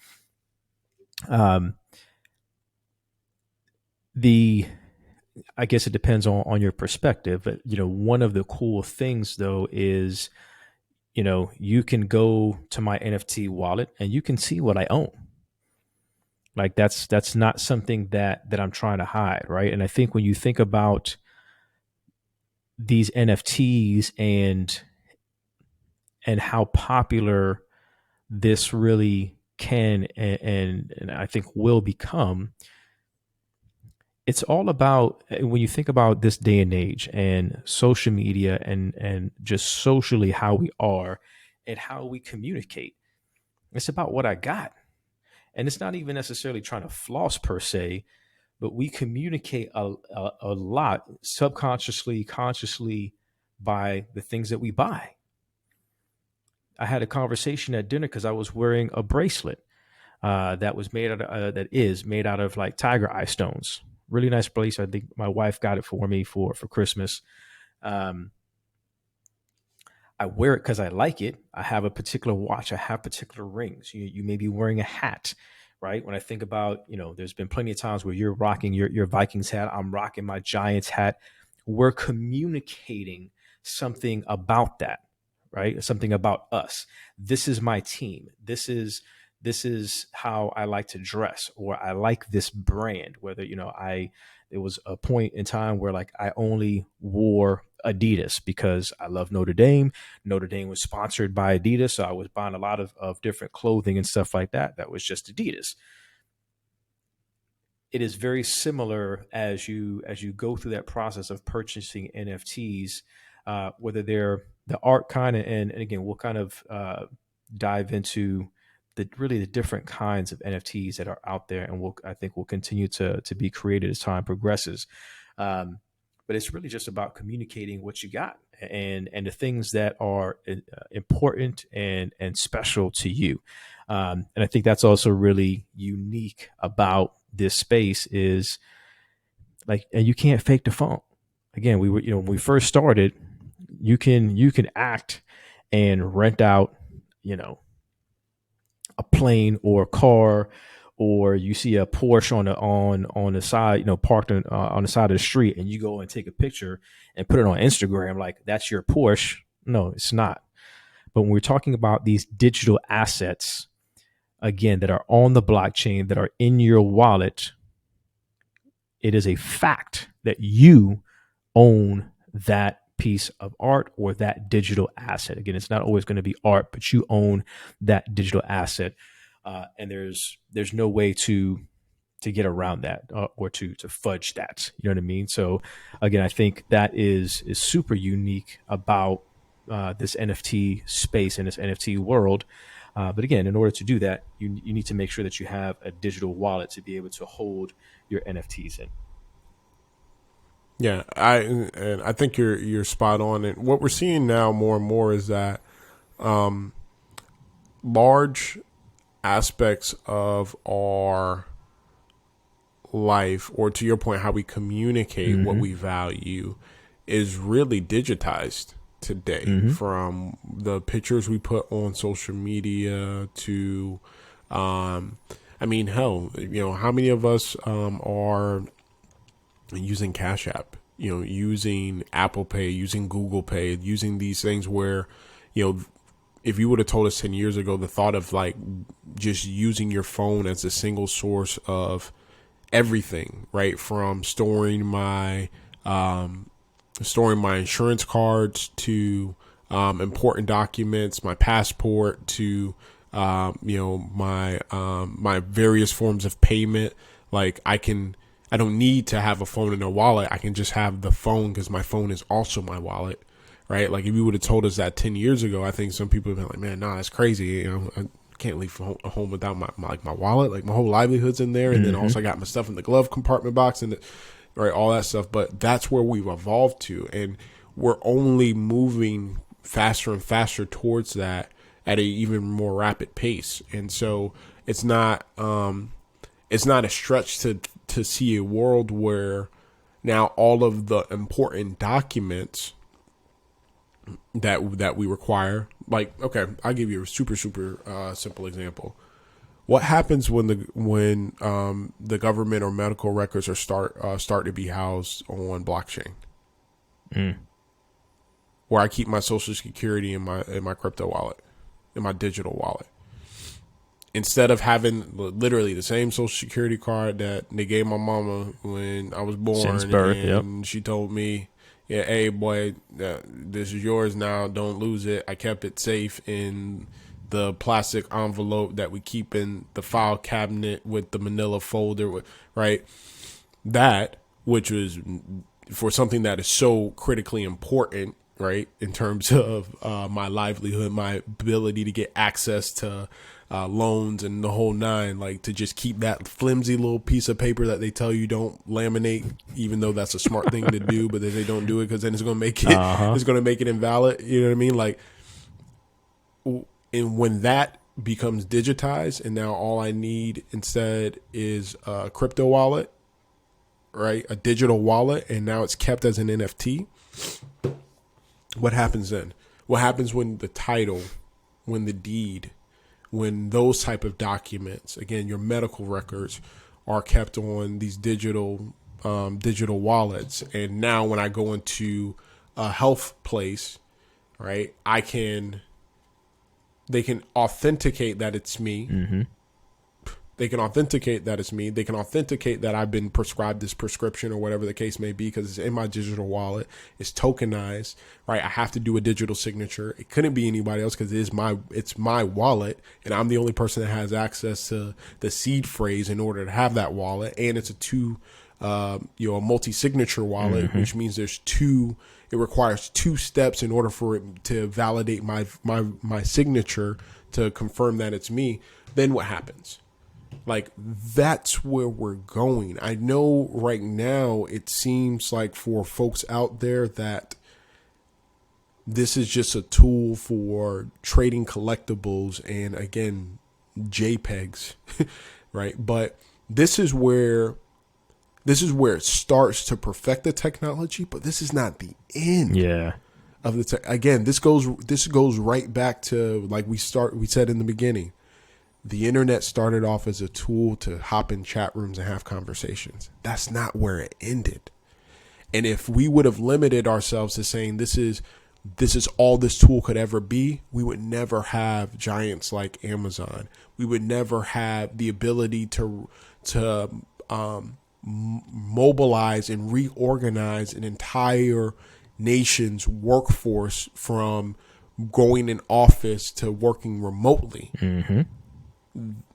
I guess it depends on your perspective, but one of the cool things though is, you can go to my NFT wallet and you can see what I own. Like that's not something that I'm trying to hide, right? And I think when you think about these NFTs and how popular this really can and I think will become, it's all about, when you think about this day and age and social media and just socially how we are and how we communicate, it's about what I got. And it's not even necessarily trying to floss per se, but we communicate a lot subconsciously, consciously, by the things that we buy. I had a conversation at dinner because I was wearing a bracelet that is made out of like tiger eye stones. Really nice bracelet. I think my wife got it for me for Christmas. I wear it because I like it. I have a particular watch. I have particular rings. You may be wearing a hat, right? When I think about, there's been plenty of times where you're rocking your Vikings hat. I'm rocking my Giants hat. We're communicating something about that, right? Something about us. This is my team. This is how I like to dress, or I like this brand. Whether, there was a point in time where like I only wore Adidas because I love Notre Dame. Notre Dame was sponsored by Adidas. So I was buying a lot of different clothing and stuff like that. That was just Adidas. It is very similar as you go through that process of purchasing NFTs, whether they're the art kind of, and again, we'll kind of dive into the different kinds of NFTs that are out there, and I think will continue to be created as time progresses. But it's really just about communicating what you got and the things that are important and special to you. And I think that's also really unique about this space is like, and you can't fake the funk. Again, we were, when we first started, you can act and rent out, a plane or a car, or you see a Porsche on the side, parked on the side of the street, and you go and take a picture and put it on Instagram, like that's your Porsche. No, it's not. But when we're talking about these digital assets, again, that are on the blockchain, that are in your wallet, it is a fact that you own that piece of art or that digital asset. Again, it's not always going to be art, but you own that digital asset. And there's no way to get around that or to fudge that. You know what I mean? So again, I think that is super unique about this NFT space and this NFT world. But again, in order to do that, you need to make sure that you have a digital wallet to be able to hold your NFTs in. Yeah, I think you're spot on. And what we're seeing now more and more is that large aspects of our life, or to your point, how we communicate what we value, is really digitized today. From the pictures we put on social media to, hell, how many of us are using Cash App, using Apple Pay, using Google Pay, using these things where, if you would have told us 10 years ago, the thought of like just using your phone as a single source of everything, right? From storing my insurance cards to important documents, my passport, to my various forms of payment. Like I don't need to have a phone in a wallet. I can just have the phone because my phone is also my wallet, right? Like if you would have told us that 10 years ago, I think some people would have been like, man, nah, that's crazy. I can't leave home without my wallet. Like my whole livelihood's in there. And then also I got my stuff in the glove compartment box and right, all that stuff. But that's where we've evolved to. And we're only moving faster and faster towards that at a even more rapid pace. And so it's not a stretch to see a world where now all of the important documents that we require, like, okay, I'll give you a super simple example. What happens when the government or medical records are start to be housed on blockchain? Where I keep my Social Security in my crypto wallet, in my digital wallet. Instead of having literally the same Social Security card that they gave my mama when I was born, since birth, and she told me, yeah, hey boy, this is yours now, don't lose it. I kept it safe in the plastic envelope that we keep in the file cabinet with the manila folder, right? That, which was for something that is so critically important, right? In terms of my livelihood, my ability to get access to loans and the whole nine, like to just keep that flimsy little piece of paper that they tell you don't laminate, even though that's a smart thing to do, but then they don't do it because then it's going to make it, it's going to make it invalid. You know what I mean? Like, and when that becomes digitized and now all I need instead is a crypto wallet, right? A digital wallet, and now it's kept as an NFT. What happens then? What happens when the title, when the deed, when those type of documents, again, your medical records are kept on these digital wallets. And now when I go into a health place, right, they can authenticate that it's me. Mm-hmm. They can authenticate that it's me. They can authenticate that I've been prescribed this prescription or whatever the case may be because it's in my digital wallet. It's tokenized, right? I have to do a digital signature. It couldn't be anybody else because it's my wallet, and I'm the only person that has access to the seed phrase in order to have that wallet. And it's a multi-signature wallet, which means it requires 2 steps in order for it to validate my signature to confirm that it's me. Then what happens? Like, that's where we're going. I know right now it seems like for folks out there that this is just a tool for trading collectibles and, again, JPEGs, right? But this is where it starts to perfect the technology, but this is not the end. Yeah. Of the again, this goes right back to, like we said in the beginning. The internet started off as a tool to hop in chat rooms and have conversations. That's not where it ended. And if we would have limited ourselves to saying this is all this tool could ever be, we would never have giants like Amazon. We would never have the ability to mobilize and reorganize an entire nation's workforce from going in office to working remotely. Mm-hmm.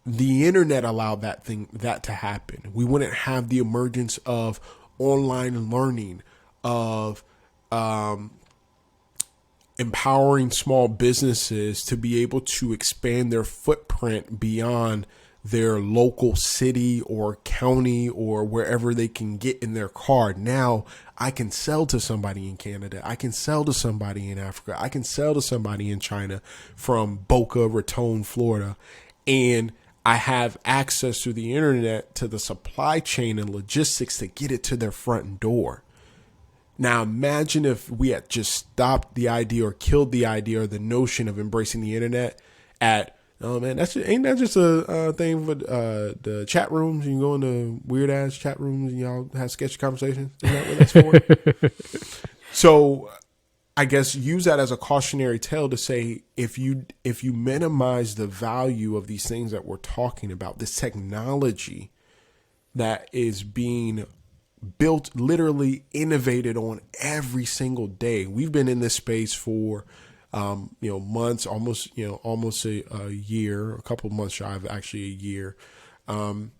The internet allowed that to happen. We wouldn't have the emergence of online learning, of empowering small businesses to be able to expand their footprint beyond their local city or county or wherever they can get in their car. Now I can sell to somebody in Canada. I can sell to somebody in Africa. I can sell to somebody in China from Boca Raton, Florida. And I have access through the internet to the supply chain and logistics to get it to their front door. Now, imagine if we had just stopped the idea or killed the idea or the notion of embracing the internet at, oh man, ain't that just a thing for the chat rooms? You can go into weird ass chat rooms and y'all have sketchy conversations. Is that what that's for? So I guess use that as a cautionary tale to say, if you minimize the value of these things that we're talking about, this technology that is being built, literally innovated on every single day. We've been in this space for months, almost a year, a couple of months shy of actually a year. And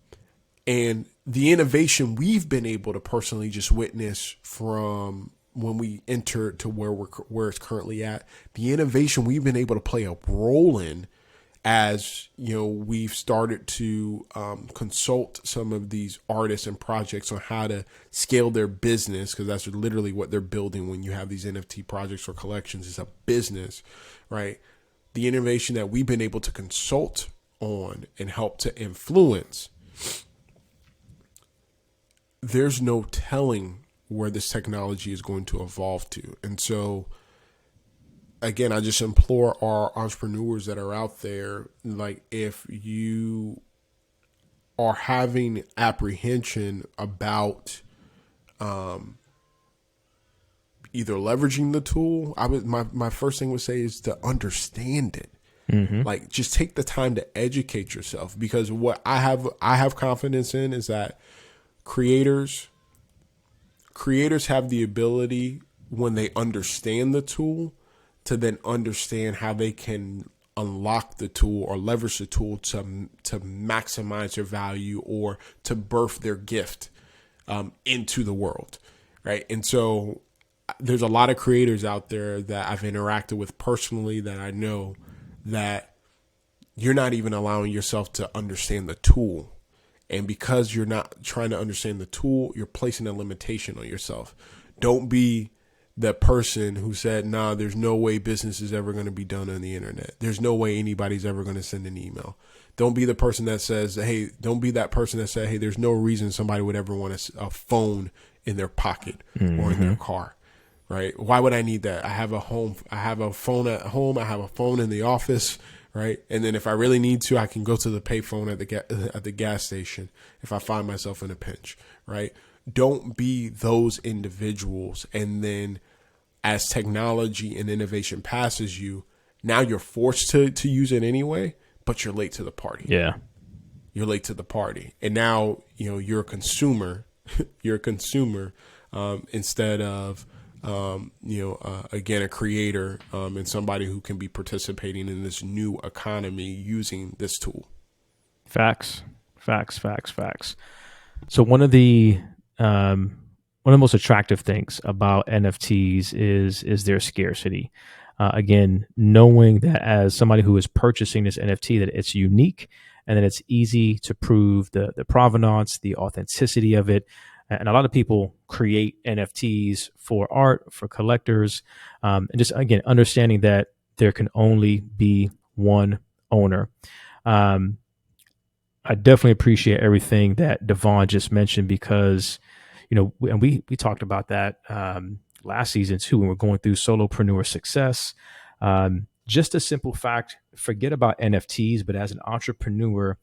the innovation we've been able to personally just witness from when we enter to where it's currently at, the innovation we've been able to play a role in as, we've started to consult some of these artists and projects on how to scale their business, because that's literally what they're building when you have these NFT projects or collections, is a business, right? The innovation that we've been able to consult on and help to influence, there's no telling where this technology is going to evolve to. And so, again, I just implore our entrepreneurs that are out there, like, if you are having apprehension about either leveraging the tool, my first thing would say is to understand it. Mm-hmm. Like, just take the time to educate yourself, because what I have confidence in is that creators have the ability, when they understand the tool, to then understand how they can unlock the tool or leverage the tool to maximize their value or to birth their gift into the world, right? And so there's a lot of creators out there that I've interacted with personally that I know that you're not even allowing yourself to understand the tool. And because you're not trying to understand the tool, you're placing a limitation on yourself. Don't be that person who said, nah, there's no way business is ever going to be done on the internet. There's no way anybody's ever going to send an email. Don't be the person that says, hey, don't be that person that said, hey, there's no reason somebody would ever want a phone in their pocket or in their car, right? Why would I need that? I have a home. I have a phone at home. I have a phone in the office, right? And then if I really need to, I can go to the payphone at the gas station if I find myself in a pinch, right? Don't be those individuals. And then as technology and innovation passes you, now you're forced to use it anyway, but you're late to the party. Yeah. You're late to the party. And now, you're a consumer. You're a consumer instead of, again, a creator and somebody who can be participating in this new economy using this tool. Facts. So one of the most attractive things about NFTs is their scarcity. Again, knowing that as somebody who is purchasing this NFT, that it's unique and that it's easy to prove the provenance, the authenticity of it. And a lot of people create NFTs for art, for collectors, and just, again, understanding that there can only be one owner. I definitely appreciate everything that Devon just mentioned because, and we talked about that last season too, when we're going through solopreneur success. Just a simple fact, forget about NFTs, but as an entrepreneur,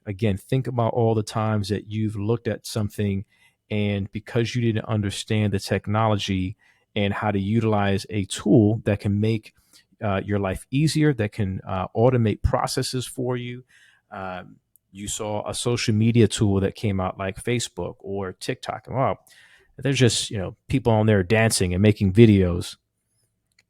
again, think about all the times that you've looked at something and because you didn't understand the technology and how to utilize a tool that can make your life easier, that can automate processes for you. You saw a social media tool that came out like Facebook or TikTok. And wow, there's just, people on there dancing and making videos.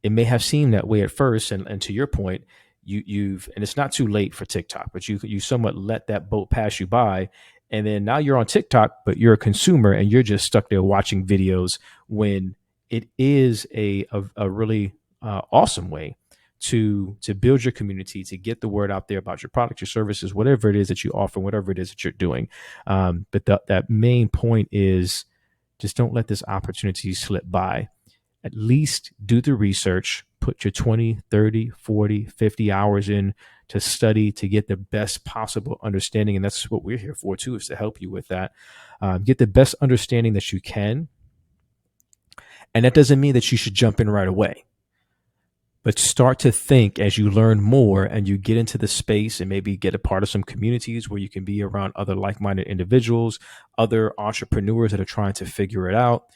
It may have seemed that way at first. And to your point, you've, and it's not too late for TikTok, but you somewhat let that boat pass you by. And then now you're on TikTok, but you're a consumer and you're just stuck there watching videos when it is a really awesome way to build your community, to get the word out there about your product, your services, whatever it is that you offer, whatever it is that you're doing. But that main point is just don't let this opportunity slip by. At least do the research, put your 20, 30, 40, 50 hours in to study, to get the best possible understanding. And that's what we're here for too, is to help you with that. Get the best understanding that you can. And that doesn't mean that you should jump in right away. But start to think as you learn more and you get into the space and maybe get a part of some communities where you can be around other like-minded individuals, other entrepreneurs that are trying to figure it out,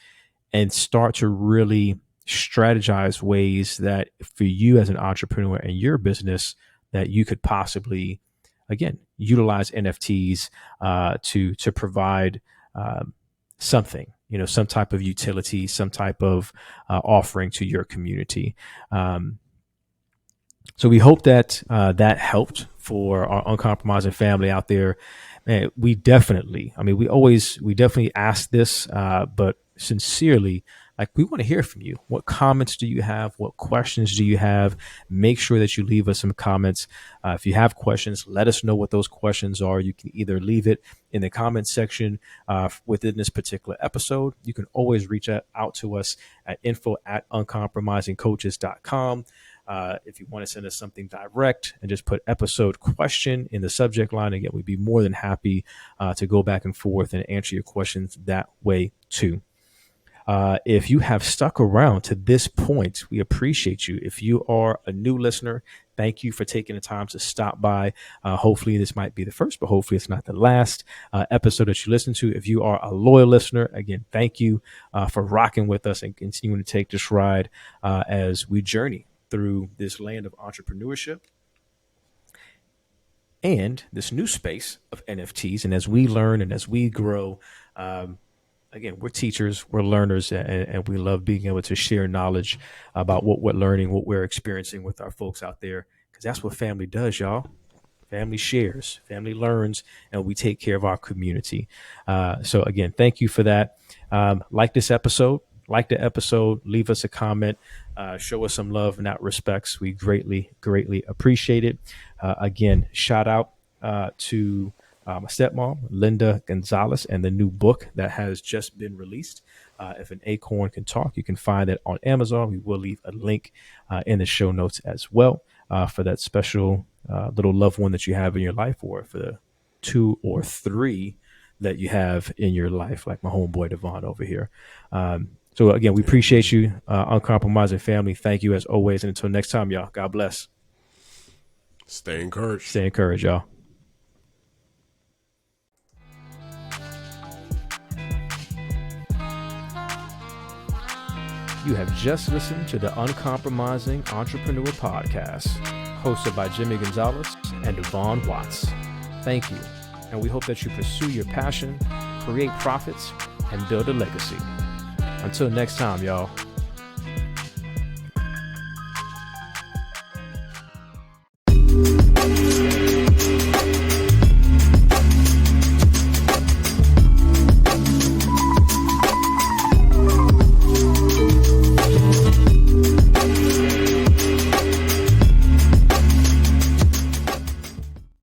and start to really strategize ways that for you as an entrepreneur and your business that you could possibly, again, utilize NFTs to provide something, some type of utility, some type of offering to your community. So we hope that that helped for our uncompromising family out there. Man, we definitely ask this, but sincerely, we want to hear from you. What comments do you have? What questions do you have? Make sure that you leave us some comments. If you have questions, let us know what those questions are. You can either leave it in the comments section within this particular episode. You can always reach out to us at info@uncompromisingcoaches.com. If you want to send us something direct and just put episode question in the subject line, again, we'd be more than happy to go back and forth and answer your questions that way too. If you have stuck around to this point, we appreciate you. If you are a new listener, thank you for taking the time to stop by. Hopefully this might be the first, but hopefully it's not the last episode that you listen to. If you are a loyal listener, again, thank you for rocking with us and continuing to take this ride as we journey through this land of entrepreneurship and this new space of NFTs. And as we learn and as we grow, again, we're teachers, we're learners, and we love being able to share knowledge about what we're learning, what we're experiencing with our folks out there, because that's what family does, y'all. Family shares, family learns, and we take care of our community. So again, thank you for that. Like this episode, like the episode, leave us a comment, show us some love and that respects. We greatly appreciate it. Again, shout out to my stepmom, Linda Gonzalez, and the new book that has just been released. If an Acorn Can Talk, you can find it on Amazon. We will leave a link in the show notes as well for that special little loved one that you have in your life, or for the 2 or 3 that you have in your life, like my homeboy Devon over here. So again, we appreciate you, Uncompromising family. Thank you as always. And until next time, y'all, God bless. Stay encouraged. Stay encouraged, y'all. You have just listened to the Uncompromising Entrepreneur Podcast, hosted by Jimmy Gonzalez and Devon Watts. Thank you, and we hope that you pursue your passion, create profits, and build a legacy. Until next time, y'all.